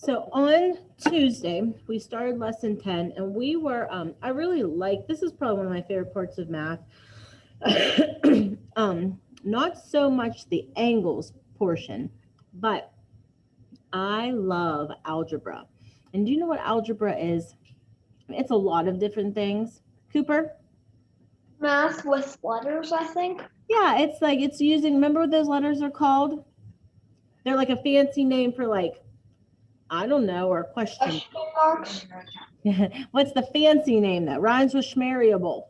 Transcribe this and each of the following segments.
So on Tuesday, we started lesson 10 and we were, I really like, this is probably one of my favorite parts of math. Not so much the angles portion, but I love algebra. And do you know what algebra is? It's a lot of different things. Cooper? Math with letters, I think. Yeah, it's like it's using, remember what those letters are called? They're like a fancy name for like, I don't know, or a question. Question marks. What's the fancy name that rhymes with schmariable?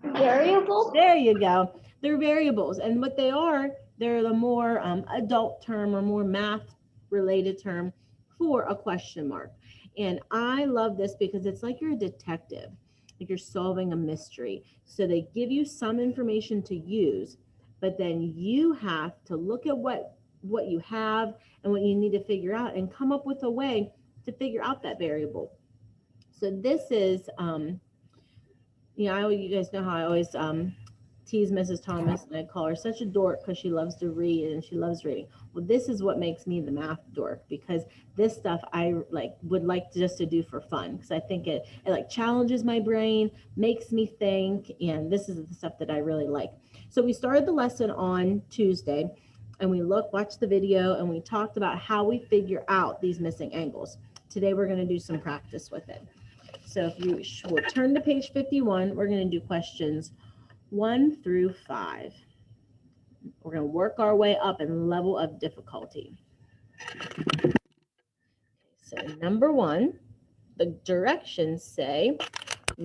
Variable. There you go. They're variables. And what they are, they're the more adult term or more math related term for a question mark. And I love this because it's like you're a detective, like you're solving a mystery. So they give you some information to use, but then you have to look at what you have and what you need to figure out and come up with a way to figure out that variable. So this is you guys know how I always tease Mrs. Thomas and I call her such a dork because she loves to read and she loves reading. Well, this is what makes me the math dork, because this stuff I would like just to do for fun, because I think it like challenges my brain, makes me think, and this is the stuff that I really like. So we started the lesson on Tuesday and we watched the video and we talked about how we figure out these missing angles. Today we're going to do some practice with it. So if you will turn to page 51, we're going to do questions 1 through 5. We're going to work our way up in level of difficulty. So number 1, the directions say,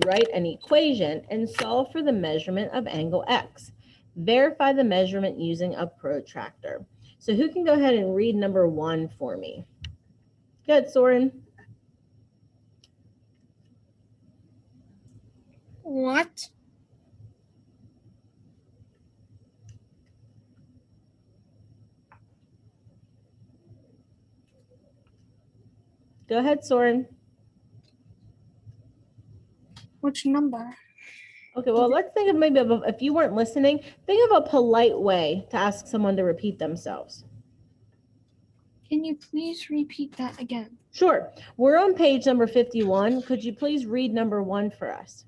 write an equation and solve for the measurement of angle X. Verify the measurement using a protractor. So who can go ahead and read number 1 for me? Good, Soren. What? Go ahead, Soren. Which number? Okay, well, let's think of maybe, if you weren't listening, think of a polite way to ask someone to repeat themselves. Can you please repeat that again? Sure. We're on page number 51. Could you please read number 1 for us?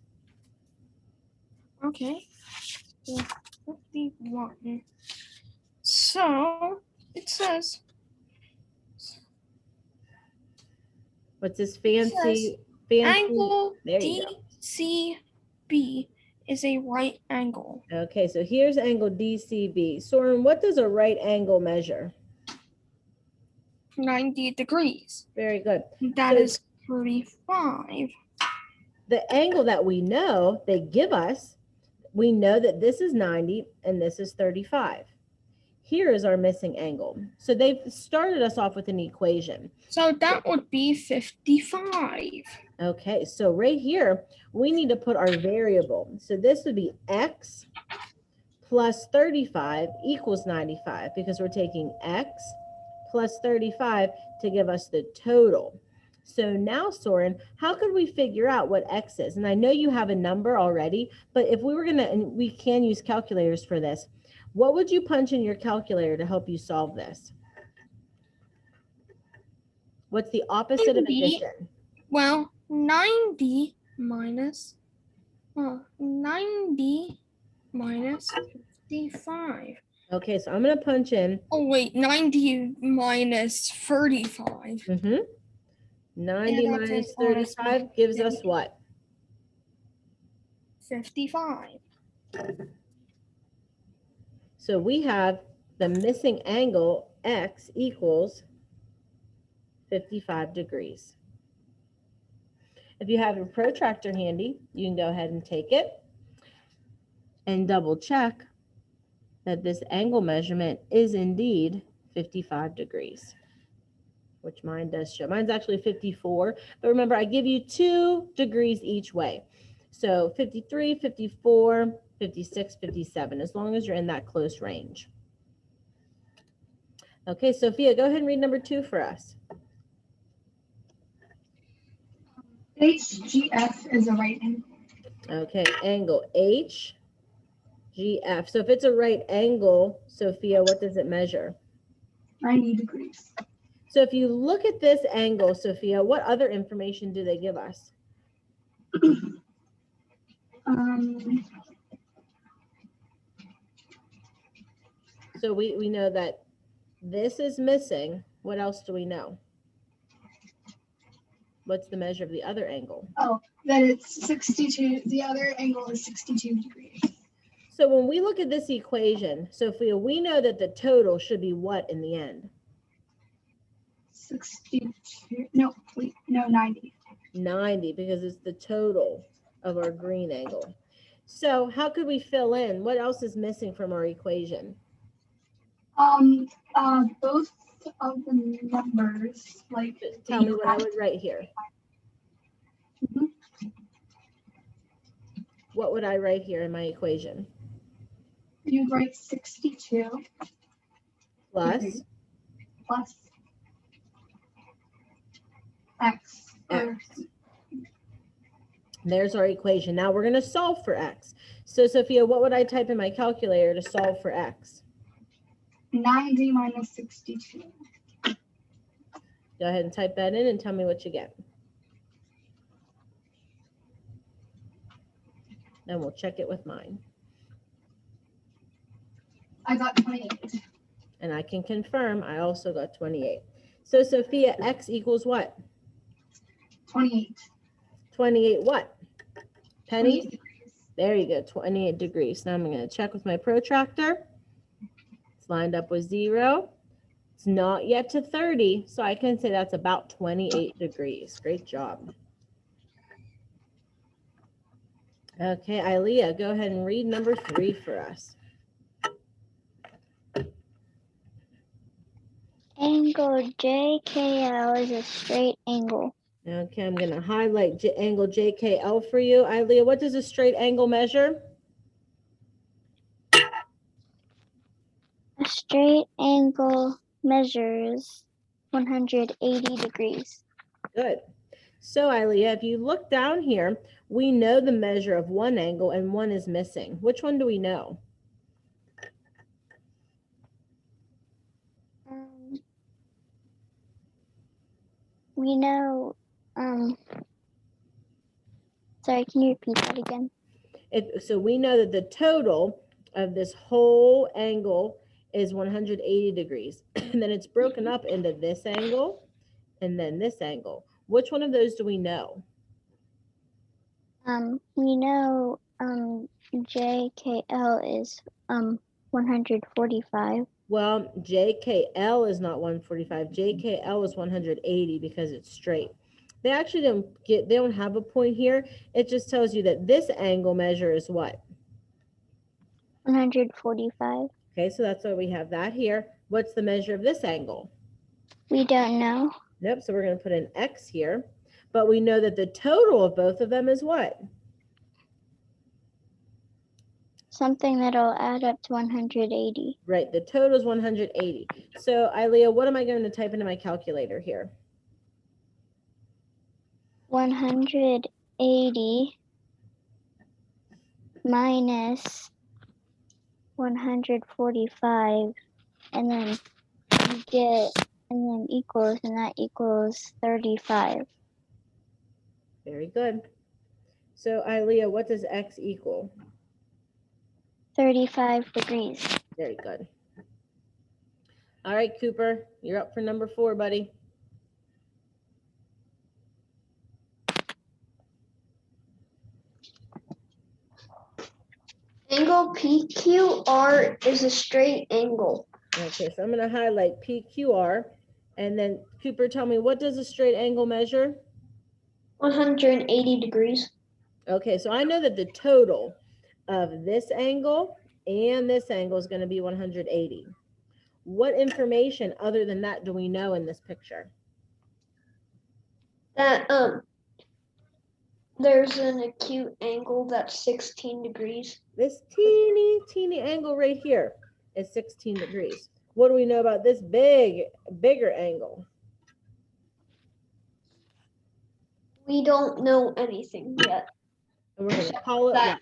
Okay. 51. So it says. What's this fancy? Angle There you go. DCB is a right angle. Okay, so here's angle DCB. Soren, what does a right angle measure? 90 degrees. Very good. That is 35. The angle that we know they give us, we know that this is 90 and this is 35. Here is our missing angle. So they've started us off with an equation. So that would be 55. Okay, so right here, we need to put our variable. So this would be X plus 35 equals 95, because we're taking X plus 35 to give us the total. So now, Soren, how could we figure out what X is? And I know you have a number already, but if we were gonna, and we can use calculators for this, what would you punch in your calculator to help you solve this? What's the opposite of addition? Well, 90 minus 55. Okay, so I'm going to punch in. Oh, wait, 90 minus 35. 90 minus 35 gives us what? 55. So we have the missing angle X equals 55 degrees. If you have your protractor handy, you can go ahead and take it and double check that this angle measurement is indeed 55 degrees, which mine does show. Mine's actually 54, but remember, I give you 2 degrees each way. So 53, 54, 56, 57, as long as you're in that close range. Okay, Sophia, go ahead and read number 2 for us. HGF is a right angle. Okay, angle HGF. So if it's a right angle, Sophia, what does it measure? 90 degrees. So if you look at this angle, Sophia, what other information do they give us? So we know that this is missing. What else do we know? What's the measure of the other angle? Oh, that it's 62. The other angle is 62 degrees. So when we look at this equation, Sophia, we know that the total should be what in the end? 62. No, wait, no, 90. 90, because it's the total of our green angle. So how could we fill in? What else is missing from our equation? Both of the numbers, like. Tell me what I would write here. Mhm. What would I write here in my equation? You'd write 62 Plus plus x. X. There's our equation. Now we're going to solve for x. So Sophia, what would I type in my calculator to solve for x? 90 minus 62. Go ahead and type that in and tell me what you get. And we'll check it with mine. I got 28. And I can confirm I also got 28. So Sophia, x equals what? 28. 28 what? Pennies? 28 degrees. There you go, 28 degrees. Now I'm going to check with my protractor. It's lined up with 0. It's not yet to 30, so I can say that's about 28 degrees. Great job. Okay, Ilea, go ahead and read number 3 for us. Angle JKL is a straight angle. Okay, I'm going to highlight angle JKL for you. Ilea, what does a straight angle measure? A straight angle measures 180 degrees. Good. So Ilea, if you look down here, we know the measure of one angle and one is missing. Which one do we know? We know, sorry, can you repeat that again? So we know that the total of this whole angle is 180 degrees. And then it's broken up into this angle and then this angle. Which one of those do we know? We know JKL is 145. Well, JKL is not 145. JKL is 180 because it's straight. They actually they don't have a point here. It just tells you that this angle measure is what? 145. Okay, so that's why we have that here. What's the measure of this angle? We don't know. Nope, so we're going to put an X here. But we know that the total of both of them is what? Something that'll add up to 180. Right, the total is 180. So, Ilea, what am I going to type into my calculator here? 180 minus 145, and then you get, and then equals, and that equals 35. Very good. So, Ilea, what does X equal? 35 degrees. Very good. All right, Cooper, you're up for number 4, buddy. Angle PQR is a straight angle. Okay, so I'm going to highlight PQR. And then, Cooper, tell me, what does a straight angle measure? 180 degrees. Okay, so I know that the total of this angle and this angle is going to be 180. What information other than that do we know in this picture? That there's an acute angle that's 16 degrees. This teeny angle right here is 16 degrees. What do we know about this bigger angle? We don't know anything yet. And we're going to call it what?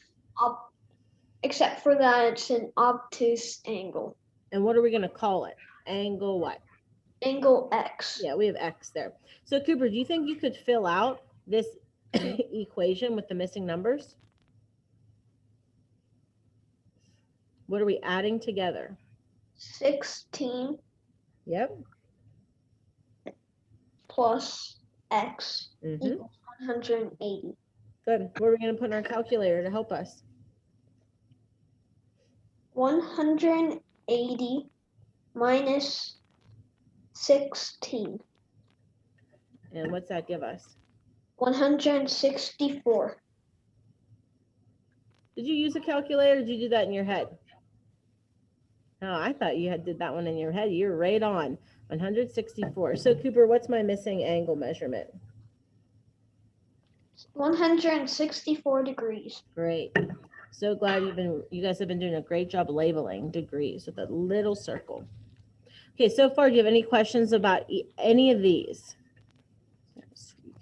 Except for that it's an obtuse angle. And what are we going to call it? Angle what? angle X. Yeah, we have X there. So Cooper, do you think you could fill out this equation with the missing numbers? What are we adding together? 16 Yep. plus X Mm-hmm. equals 180. Good. What are we going to put in our calculator to help us? 180 minus 16. And what's that give us? 164. Did you use a calculator or did you do that in your head? Oh, I thought you did that one in your head. You're right on. 164. So Cooper, what's my missing angle measurement? 164 degrees. Great. So glad you guys have been doing a great job labeling degrees with a little circle. Okay, so far, do you have any questions about any of these? You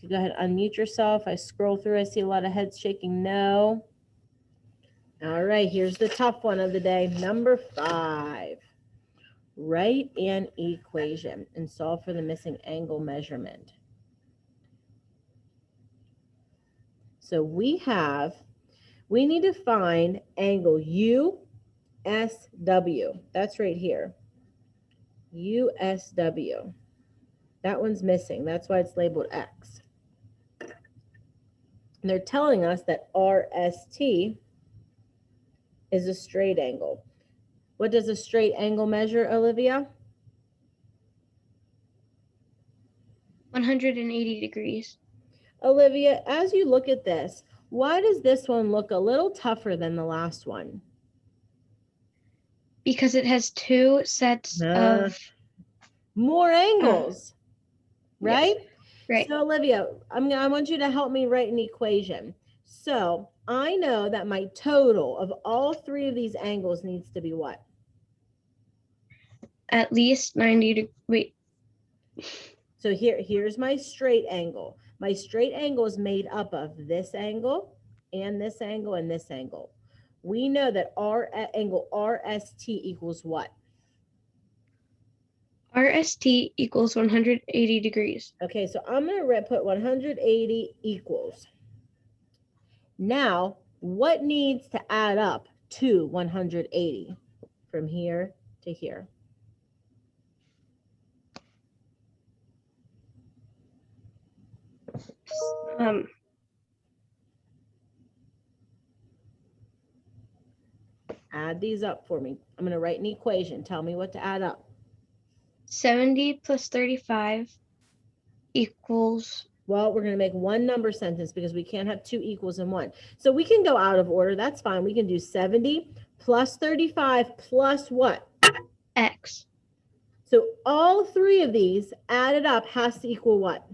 can go ahead and unmute yourself. I scroll through, I see a lot of heads shaking no. All right, here's the tough one of the day. Number 5. Write an equation and solve for the missing angle measurement. So we need to find angle USW. That's right here. USW. That one's missing. That's why it's labeled X. And they're telling us that RST is a straight angle. What does a straight angle measure, Olivia? 180 degrees. Olivia, as you look at this, why does this one look a little tougher than the last one? Because it has 2 sets of more angles, right? Yes, right. So Olivia, I want you to help me write an equation. So I know that my total of all 3 of these angles needs to be what? At least 90 wait. So here's my straight angle. My straight angle is made up of this angle and this angle and this angle. We know that our angle RST equals what? RST equals 180 degrees. Okay, so I'm going to put 180 equals. Now, what needs to add up to 180 from here to here? Add these up for me. I'm going to write an equation. Tell me what to add up. 70 plus 35 equals. Well, we're going to make one number sentence because we can't have 2 equals in one. So we can go out of order. That's fine. We can do 70 plus 35 plus what? X. So all 3 of these added up has to equal what?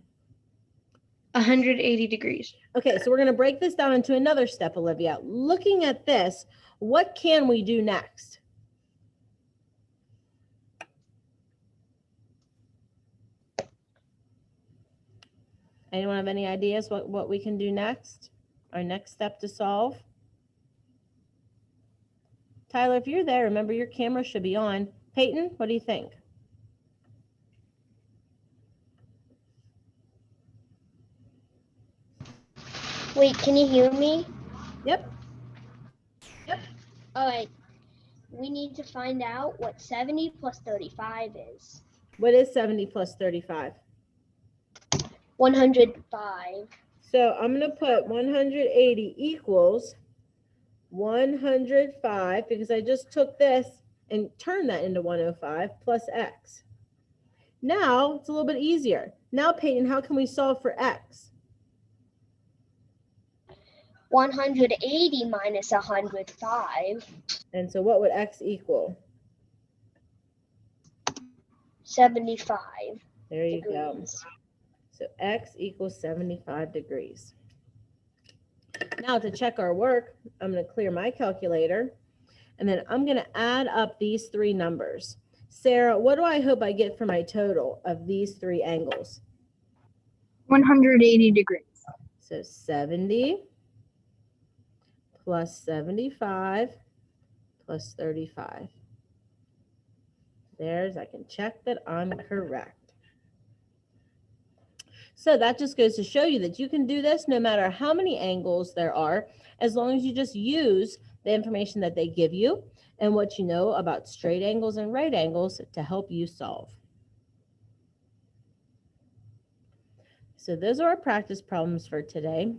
180 degrees. Okay, so we're going to break this down into another step, Olivia. Looking at this, what can we do next? Anyone have any ideas what we can do next? Our next step to solve? Tyler, if you're there, remember your camera should be on. Peyton, what do you think? Wait, can you hear me? Yep. All right. We need to find out what 70 plus 35 is. What is 70 plus 35? 105. So I'm going to put 180 equals 105 because I just took this and turned that into 105 plus X. Now it's a little bit easier. Now, Peyton, how can we solve for X? 180 minus 105. And so what would X equal? 75. There you go. degrees. So X equals 75 degrees. Now to check our work, I'm going to clear my calculator and then I'm going to add up these 3 numbers. Sarah, what do I hope I get for my total of these 3 angles? 180 degrees. So 70 plus 75 plus 35. there's, I can check that I'm correct. So that just goes to show you that you can do this no matter how many angles there are, as long as you just use the information that they give you and what you know about straight angles and right angles to help you solve. So those are our practice problems for today.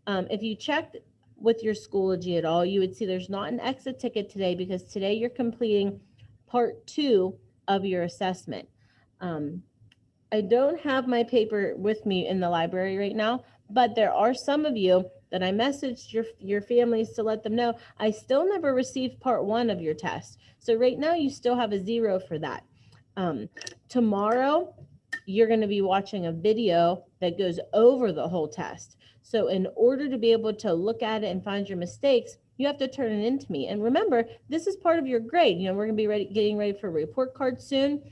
If you checked with your Schoology at all, you would see there's not an exit ticket today because today you're completing part 2 of your assessment. I don't have my paper with me in the library right now, but there are some of you that I messaged your families to let them know I still never received part 1 of your test. So right now you still have a 0 for that. Tomorrow, you're going to be watching a video that goes over the whole test. So in order to be able to look at it and find your mistakes, you have to turn it into me. And remember, this is part of your grade. You know, we're going to be getting ready for a report card soon.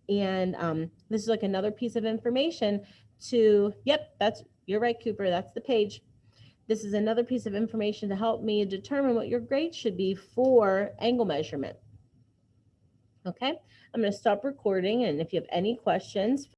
And this is like another piece of information to, yep, you're right, Cooper, that's the page. This is another piece of information to help me determine what your grade should be for angle measurement. Okay, I'm going to stop recording, and if you have any questions,